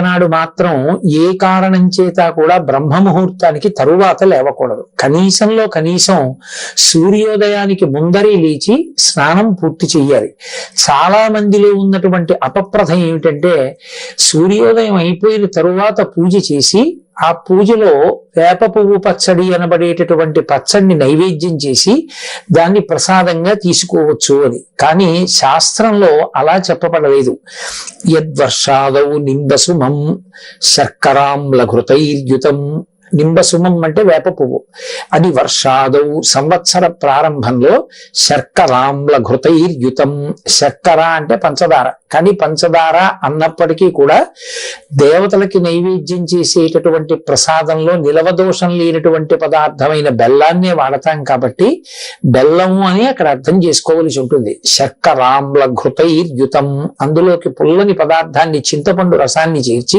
నాడు మాత్రం ఏ కారణం చేత కూడా బ్రహ్మముహూర్తానికి తరువాత లేవకూడదు. కనీసంలో కనీసం సూర్యోదయానికి ముందరే లేచి స్నానం పూర్తి చెయ్యాలి. చాలా మందిలో ఉన్నటువంటి అపప్రథ ఏమిటంటే సూర్యోదయం అయిపోయిన తరువాత పూజ చేసి ఆ పూజలో వేప పువ్వు పచ్చడి అనబడేటటువంటి పచ్చడిని నైవేద్యం చేసి దాన్ని ప్రసాదంగా తీసుకోవచ్చు అని. కానీ శాస్త్రంలో అలా చెప్పబడలేదు. యద్వర్షాదౌ నింబసుమం శర్కరాంలఘృతైర్యుతం. నింబసుమం అంటే వేప పువ్వు. అది వర్షాదౌ సంవత్సర ప్రారంభంలో శర్కరాంలఘృతైర్యుతం. శర్కర అంటే పంచదార. కానీ పంచదార అన్నప్పటికీ కూడా దేవతలకి నైవేద్యం చేసేటటువంటి ప్రసాదంలో నిలవదోషం లేనటువంటి పదార్థమైన బెల్లాన్నే వాడతాం కాబట్టి బెల్లము అని అక్కడ అర్థం చేసుకోవలసి ఉంటుంది. శర్కరాంలఘృతైర్యుతం. అందులోకి పుల్లని పదార్థాన్ని చింతపండు రసాన్ని చేర్చి